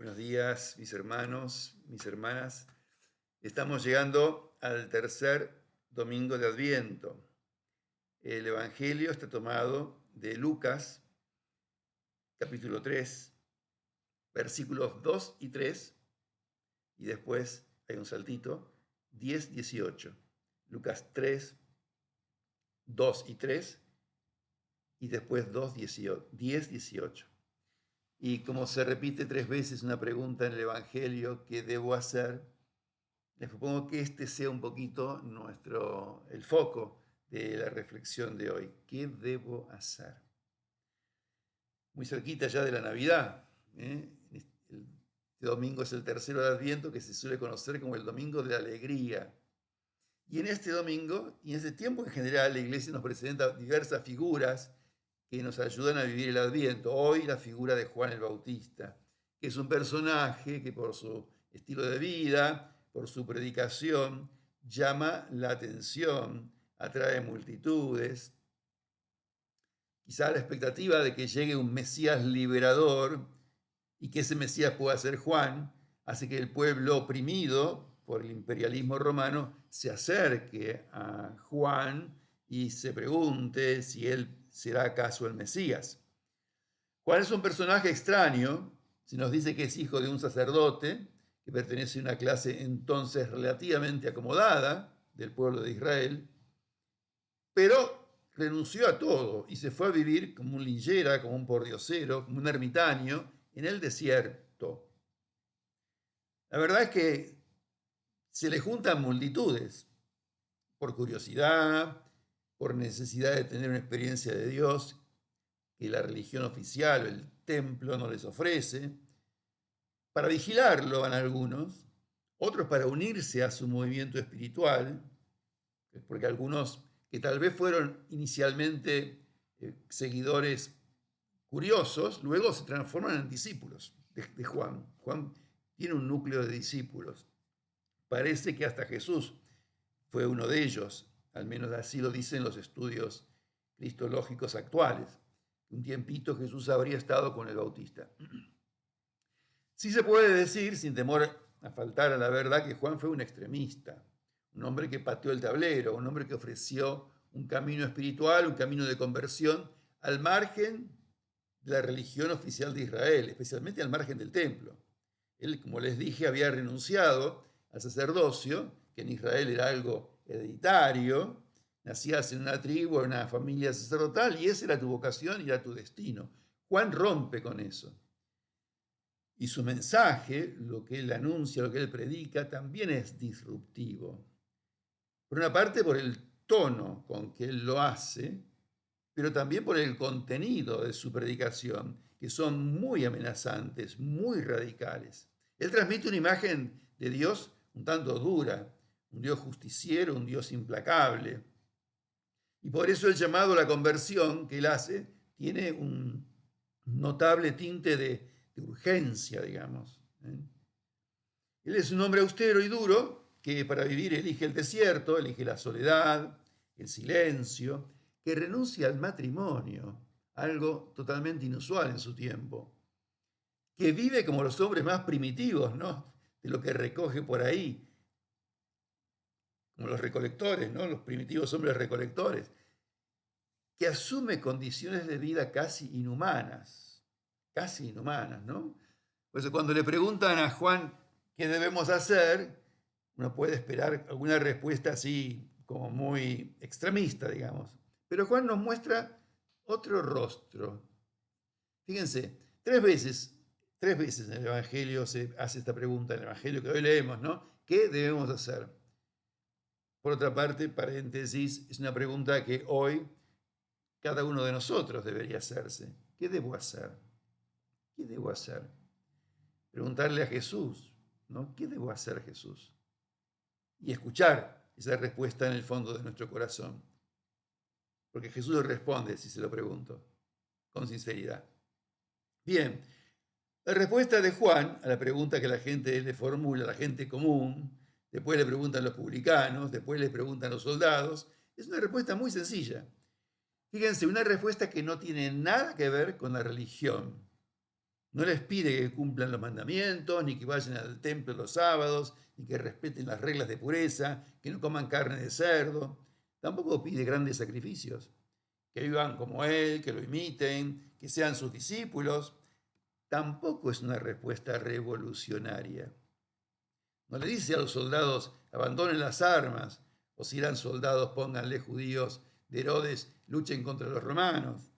Buenos días, mis hermanos, mis hermanas. Estamos llegando al tercer domingo de Adviento. El Evangelio está tomado de Lucas, capítulo 3, versículos 2 y 3, y después hay un saltito, 10, 18. Lucas 3, 2 y 3, y después 2, 10, 18. Y como se repite tres veces una pregunta en el Evangelio, ¿qué debo hacer? Les propongo que este sea un poquito el foco de la reflexión de hoy. ¿Qué debo hacer? Muy cerquita ya de la Navidad. Este domingo es el tercero de Adviento, que se suele conocer como el Domingo de la Alegría. Y en este domingo, y en este tiempo en general, la Iglesia nos presenta diversas figuras que nos ayudan a vivir el Adviento. Hoy la figura de Juan el Bautista, que es un personaje que por su estilo de vida, por su predicación, llama la atención, atrae multitudes. Quizá la expectativa de que llegue un Mesías liberador y que ese Mesías pueda ser Juan, hace que el pueblo oprimido por el imperialismo romano se acerque a Juan y se pregunte si él será acaso el Mesías. Juan es un personaje extraño, se nos dice que es hijo de un sacerdote, que pertenece a una clase entonces relativamente acomodada del pueblo de Israel, pero renunció a todo y se fue a vivir como un lillera, como un pordiosero, como un ermitaño en el desierto. La verdad es que se le juntan multitudes por curiosidad, por necesidad de tener una experiencia de Dios que la religión oficial o el templo no les ofrece. Para vigilarlo van algunos, otros para unirse a su movimiento espiritual, porque algunos que tal vez fueron inicialmente seguidores curiosos, luego se transforman en discípulos de Juan. Juan tiene un núcleo de discípulos. Parece que hasta Jesús fue uno de ellos, al menos así lo dicen los estudios cristológicos actuales. Un tiempito Jesús habría estado con el Bautista. Sí se puede decir, sin temor a faltar a la verdad, que Juan fue un extremista, un hombre que pateó el tablero, un hombre que ofreció un camino espiritual, un camino de conversión al margen de la religión oficial de Israel, especialmente al margen del templo. Él, como les dije, había renunciado al sacerdocio, que en Israel era algo hereditario, nacías en una tribu, en una familia sacerdotal, y esa era tu vocación y era tu destino. Juan rompe con eso. Y su mensaje, lo que él anuncia, lo que él predica, también es disruptivo. Por una parte, por el tono con que él lo hace, pero también por el contenido de su predicación, que son muy amenazantes, muy radicales. Él transmite una imagen de Dios un tanto dura, un Dios justiciero, un Dios implacable. Y por eso el llamado a la conversión que él hace tiene un notable tinte de urgencia, digamos. Él es un hombre austero y duro que para vivir elige el desierto, elige la soledad, el silencio, que renuncia al matrimonio, algo totalmente inusual en su tiempo, que vive como los hombres más primitivos, ¿no? De lo que recoge por ahí, como los recolectores, ¿no? Los primitivos hombres recolectores, que asume condiciones de vida casi inhumanas, ¿no? Por eso cuando le preguntan a Juan qué debemos hacer, uno puede esperar alguna respuesta así como muy extremista, digamos. Pero Juan nos muestra otro rostro. Fíjense, tres veces en el Evangelio se hace esta pregunta, en el Evangelio que hoy leemos, ¿no? ¿Qué debemos hacer? Por otra parte, paréntesis, es una pregunta que hoy cada uno de nosotros debería hacerse. ¿Qué debo hacer? ¿Qué debo hacer? Preguntarle a Jesús, ¿no? ¿Qué debo hacer, Jesús? Y escuchar esa respuesta en el fondo de nuestro corazón. Porque Jesús le responde si se lo pregunto, con sinceridad. Bien, la respuesta de Juan a la pregunta que la gente le formula, la gente común, después le preguntan los publicanos, después le preguntan los soldados, es una respuesta muy sencilla. Fíjense, una respuesta que no tiene nada que ver con la religión. No les pide que cumplan los mandamientos, ni que vayan al templo los sábados, ni que respeten las reglas de pureza, que no coman carne de cerdo. Tampoco pide grandes sacrificios, que vivan como Él, que lo imiten, que sean sus discípulos. Tampoco es una respuesta revolucionaria. No le dice a los soldados, abandonen las armas, o si eran soldados, pónganle judíos de Herodes, luchen contra los romanos.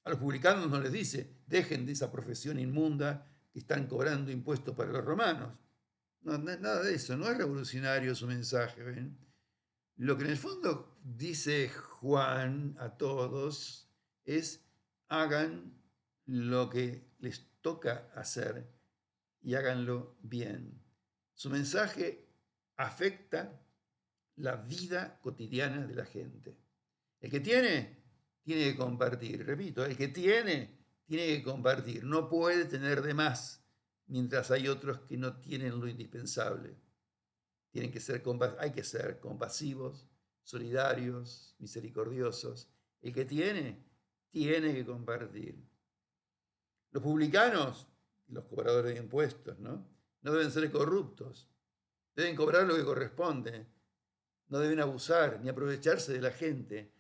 A los publicanos no les dice, dejen de esa profesión inmunda que están cobrando impuestos para los romanos. No, nada de eso, no es revolucionario su mensaje, ¿ven? Lo que en el fondo dice Juan a todos es, hagan lo que les toca hacer y háganlo bien. Su mensaje afecta la vida cotidiana de la gente. El que tiene que compartir. Repito, el que tiene que compartir. No puede tener de más, mientras hay otros que no tienen lo indispensable. Hay que ser compasivos, solidarios, misericordiosos. El que tiene que compartir. Los publicanos, los cobradores de impuestos, ¿no? No deben ser corruptos. Deben cobrar lo que corresponde. No deben abusar ni aprovecharse de la gente.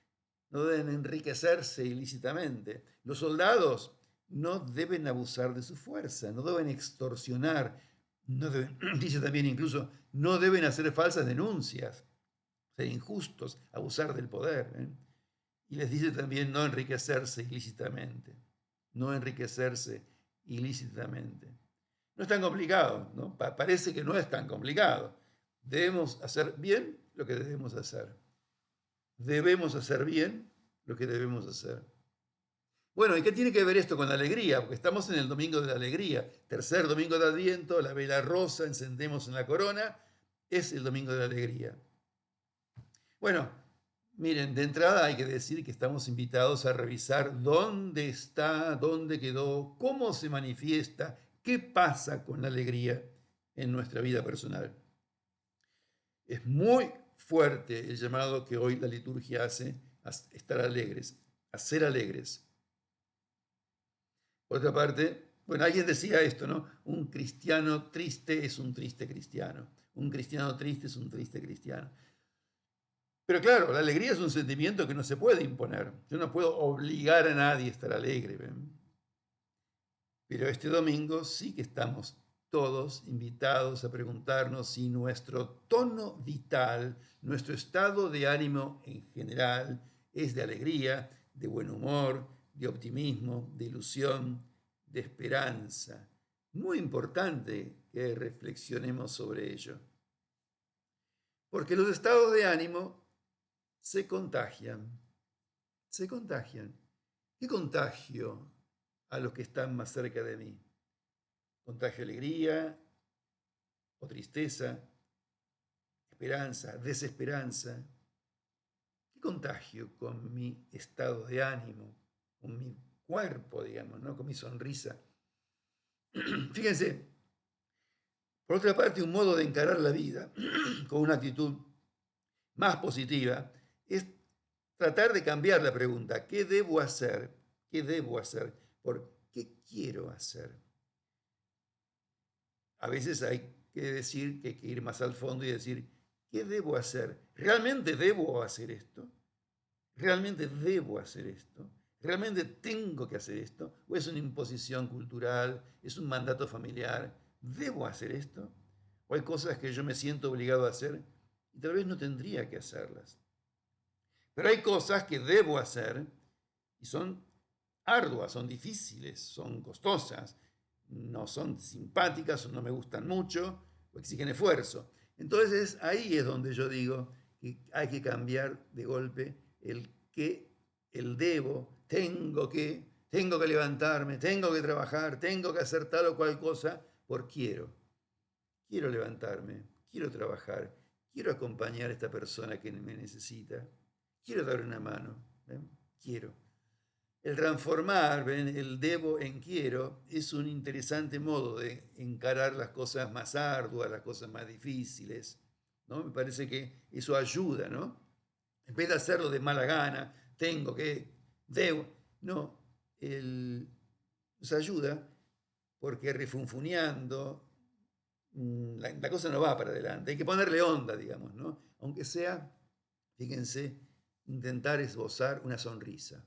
No deben enriquecerse ilícitamente. Los soldados no deben abusar de su fuerza, no deben extorsionar, no deben, dice también incluso, no deben hacer falsas denuncias, ser injustos, abusar del poder. Y les dice también no enriquecerse ilícitamente, no enriquecerse ilícitamente. No es tan complicado, ¿no? Parece que no es tan complicado. Debemos hacer bien lo que debemos hacer. Debemos hacer bien lo que debemos hacer. Bueno, ¿y qué tiene que ver esto con la alegría? Porque estamos en el domingo de la alegría. Tercer domingo de Adviento, la vela rosa, encendemos en la corona, es el domingo de la alegría. Bueno, miren, de entrada hay que decir que estamos invitados a revisar dónde está, dónde quedó, cómo se manifiesta, qué pasa con la alegría en nuestra vida personal. Es muy fuerte el llamado que hoy la liturgia hace a estar alegres, a ser alegres. Por otra parte, bueno, alguien decía esto, ¿no? Un cristiano triste es un triste cristiano. Un cristiano triste es un triste cristiano. Pero claro, la alegría es un sentimiento que no se puede imponer. Yo no puedo obligar a nadie a estar alegre. ¿Ven? Pero este domingo sí que estamos todos invitados a preguntarnos si nuestro tono vital, nuestro estado de ánimo en general, es de alegría, de buen humor, de optimismo, de ilusión, de esperanza. Muy importante que reflexionemos sobre ello. Porque los estados de ánimo se contagian. Se contagian. ¿Qué contagio a los que están más cerca de mí? ¿Contagio alegría o tristeza, esperanza, desesperanza? ¿Qué contagio con mi estado de ánimo, con mi cuerpo, digamos, ¿no? Con mi sonrisa? Fíjense, por otra parte, un modo de encarar la vida con una actitud más positiva es tratar de cambiar la pregunta, ¿qué debo hacer? ¿Qué debo hacer? ¿Por qué quiero hacer? A veces hay que decir que hay que ir más al fondo y decir, ¿qué debo hacer? ¿Realmente debo hacer esto? ¿Realmente debo hacer esto? ¿Realmente tengo que hacer esto? ¿O es una imposición cultural? ¿Es un mandato familiar? ¿Debo hacer esto? ¿O hay cosas que yo me siento obligado a hacer y tal vez no tendría que hacerlas? Pero hay cosas que debo hacer y son arduas, son difíciles, son costosas, no son simpáticas o no me gustan mucho o exigen esfuerzo. Entonces ahí es donde yo digo que hay que cambiar de golpe el que, el debo, tengo que levantarme, tengo que trabajar, tengo que hacer tal o cual cosa por quiero. Quiero levantarme, quiero trabajar, quiero acompañar a esta persona que me necesita, quiero dar una mano, ¿ven? Quiero. El transformar, ¿ven? El debo en quiero es un interesante modo de encarar las cosas más arduas, las cosas más difíciles, ¿no? Me parece que eso ayuda, ¿no? En vez de hacerlo de mala gana, tengo que, debo, no, nos ayuda porque refunfuneando la cosa no va para adelante. Hay que ponerle onda, digamos, ¿no? Aunque sea, fíjense, intentar esbozar una sonrisa.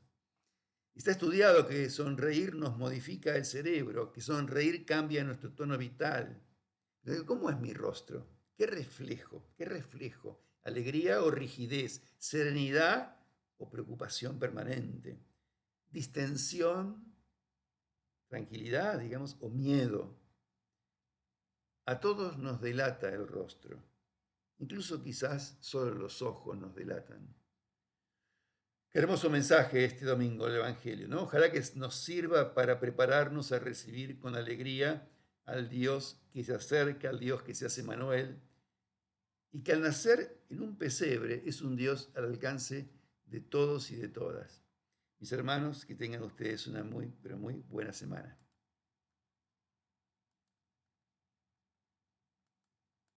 Está estudiado que sonreír nos modifica el cerebro, que sonreír cambia nuestro tono vital. ¿Cómo es mi rostro? ¿Qué reflejo? ¿Qué reflejo? ¿Alegría o rigidez? ¿Serenidad o preocupación permanente? ¿Distensión, tranquilidad, digamos, o miedo? A todos nos delata el rostro. Incluso quizás solo los ojos nos delatan. Qué hermoso mensaje este domingo del Evangelio, ¿no? Ojalá que nos sirva para prepararnos a recibir con alegría al Dios que se acerca, al Dios que se hace Manuel, y que al nacer en un pesebre es un Dios al alcance de todos y de todas. Mis hermanos, que tengan ustedes una muy, pero muy buena semana.